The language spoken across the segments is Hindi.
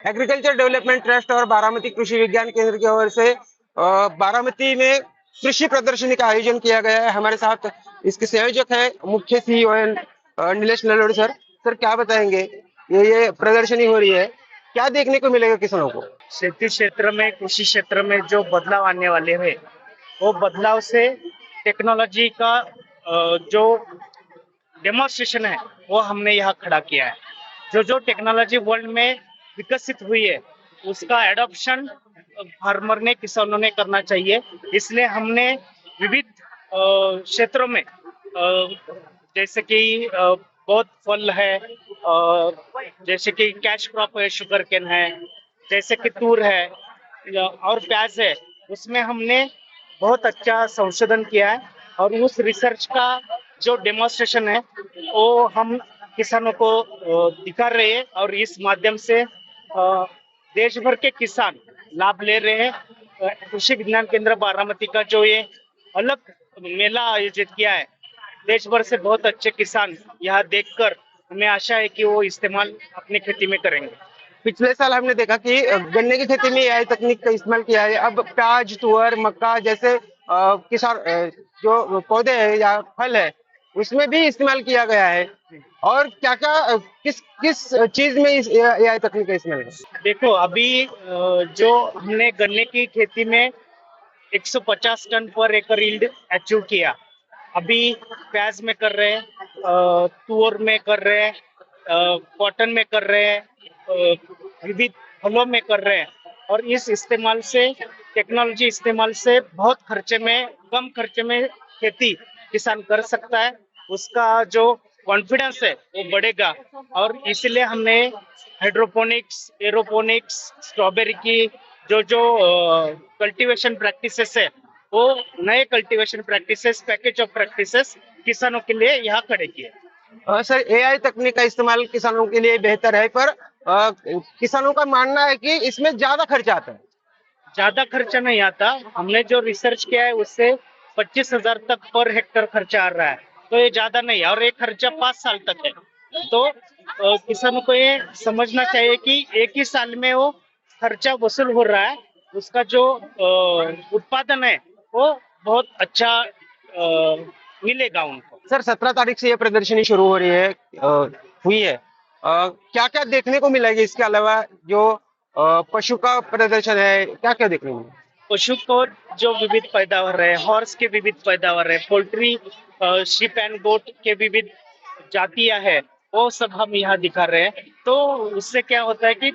एग्रीकल्चर डेवलपमेंट ट्रस्ट और बारामती कृषि विज्ञान केंद्र की ओर से बारामती में कृषि प्रदर्शनी का आयोजन किया गया है। हमारे साथ इसके संयोजक है मुख्य सीईओ नीलेश नलोड़ सर। सर क्या बताएंगे, ये प्रदर्शनी हो रही है, क्या देखने को मिलेगा किसानों को? खेती क्षेत्र में, कृषि क्षेत्र में जो बदलाव आने वाले हैं, वो बदलाव से टेक्नोलॉजी का जो डेमोन्स्ट्रेशन है वो हमने यहाँ खड़ा किया है। जो टेक्नोलॉजी वर्ल्ड में विकसित हुई है उसका एडॉप्शन फार्मर ने, किसानों ने करना चाहिए। इसलिए हमने विविध क्षेत्रों में जैसे कि बहुत फल है, जैसे कि कैश क्रॉप है, शुगर केन है, जैसे कि तूर है और प्याज है, उसमें हमने बहुत अच्छा संशोधन किया है और उस रिसर्च का जो डेमोन्स्ट्रेशन है वो हम किसानों को दिखा रहे हैं और इस माध्यम से देश भर के किसान लाभ ले रहे हैं। कृषि विज्ञान केंद्र बारामती का जो ये अलग मेला आयोजित किया है, देश भर से बहुत अच्छे किसान यहाँ देखकर हमें आशा है कि वो इस्तेमाल अपनी खेती में करेंगे। पिछले साल हमने देखा कि गन्ने की खेती में एआई तकनीक का इस्तेमाल किया है। अब प्याज, तुअर, मक्का जैसे किसान जो पौधे हैं या फल है उसमें भी इस्तेमाल किया गया है। और क्या क्या किस किस चीज में इस एआई तकनीक का इस्तेमाल है? देखो, अभी जो हमने गन्ने की खेती में 150 टन पर एकड़ यील्ड अचीव किया, अभी प्याज में कर रहे हैं, तुअर में कर रहे हैं, कॉटन में कर रहे हैं, विविध फलों में कर रहे हैं। और इस इस्तेमाल से, टेक्नोलॉजी इस्तेमाल से बहुत कम खर्चे में खेती किसान कर सकता है। उसका जो कॉन्फिडेंस है वो बढ़ेगा और इसलिए हमने हाइड्रोपोनिक्स, एरोपोनिक्स, स्ट्रॉबेरी की जो कल्टीवेशन प्रैक्टिसेस है, वो नए cultivation practices, package of practices किसानों के लिए यहाँ खड़े किए। सर, एआई तकनीक का इस्तेमाल किसानों के लिए बेहतर है, पर किसानों का मानना है कि इसमें ज्यादा खर्चा आता है। ज्यादा खर्चा नहीं आता। हमने जो रिसर्च किया है उससे 25,000 तक पर हेक्टर खर्चा आ रहा है, तो ये ज्यादा नहीं है और ये खर्चा 5 साल तक है। तो किसानों को ये समझना चाहिए कि एक ही साल में वो खर्चा वसूल हो रहा है, उसका जो उत्पादन है वो बहुत अच्छा मिलेगा उनको। सर, 17 तारीख से ये प्रदर्शनी शुरू हो रही है, हुई है। क्या क्या देखने को मिलेगा? इसके अलावा जो पशु का प्रदर्शन है, क्या क्या देखने को मिलेगा? पशु को जो विविध पैदावार है, हॉर्स के विविध पैदावार है, पोल्ट्री, शिप एंड गोट के विविध जातियां है, वो सब हम यहाँ दिखा रहे हैं। तो उससे क्या होता है कि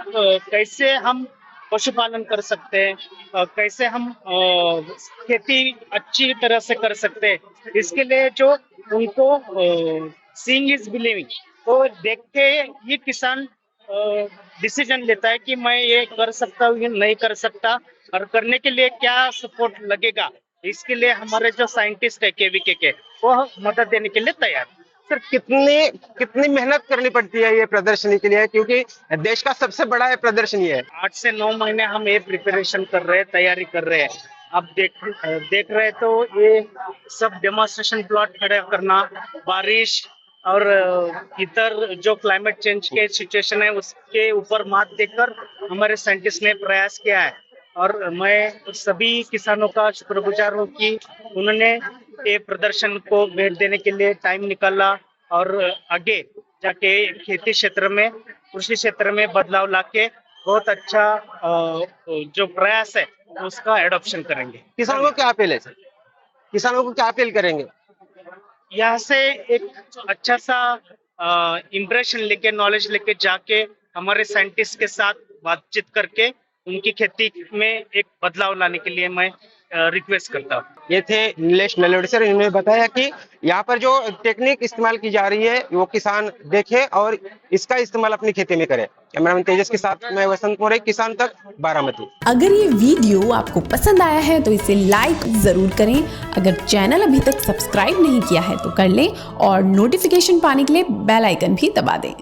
कैसे हम पशुपालन कर सकते हैं, कैसे हम खेती अच्छी तरह से कर सकते हैं, इसके लिए जो उनको सीइंग इज बिलीविंग, तो देख के ये किसान डिसीजन लेता है कि मैं ये कर सकता हूँ, ये नहीं कर सकता, और करने के लिए क्या सपोर्ट लगेगा। इसके लिए हमारे जो साइंटिस्ट है केवीके के, वो मदद देने के लिए तैयार। सर, कितनी मेहनत करनी पड़ती है ये प्रदर्शनी के लिए, क्योंकि देश का सबसे बड़ा ये प्रदर्शनी है? 8 से 9 महीने हम ये प्रिपरेशन कर रहे हैं, तैयारी कर रहे हैं। अब देख रहे तो ये सब डेमोन्स्ट्रेशन प्लॉट खड़ा करना, बारिश और इतर जो क्लाइमेट चेंज के सिचुएशन है उसके ऊपर मात देकर हमारे साइंटिस्ट ने प्रयास किया है। और मैं सभी किसानों का शुक्रगुजार हूँ कि उन्होंने ये प्रदर्शन को भेंट देने के लिए टाइम निकाला और आगे जाके खेती क्षेत्र में, कृषि क्षेत्र में बदलाव लाके बहुत अच्छा जो प्रयास है उसका एडॉप्शन करेंगे। किसानों को क्या अपील है सर? किसानों को क्या अपील करेंगे? यहाँ से एक अच्छा सा इम्प्रेशन लेके, नॉलेज लेके जाके हमारे साइंटिस्ट के साथ बातचीत करके उनकी खेती में एक बदलाव लाने के लिए मैं रिक्वेस्ट करता हूँ। ये थे नीलेश नलोड़ सर। इन्होंने बताया कि यहाँ पर जो टेक्निक इस्तेमाल की जा रही है वो किसान देखे और इसका इस्तेमाल अपनी खेती में करे। कैमरामैन तेजस के साथ मैं वसंत मोरे, किसान तक, बारामती। अगर ये वीडियो आपको पसंद आया है तो इसे लाइक जरूर करें। अगर चैनल अभी तक सब्सक्राइब नहीं किया है तो कर लें और नोटिफिकेशन पाने के लिए बेल आइकन भी दबा दें।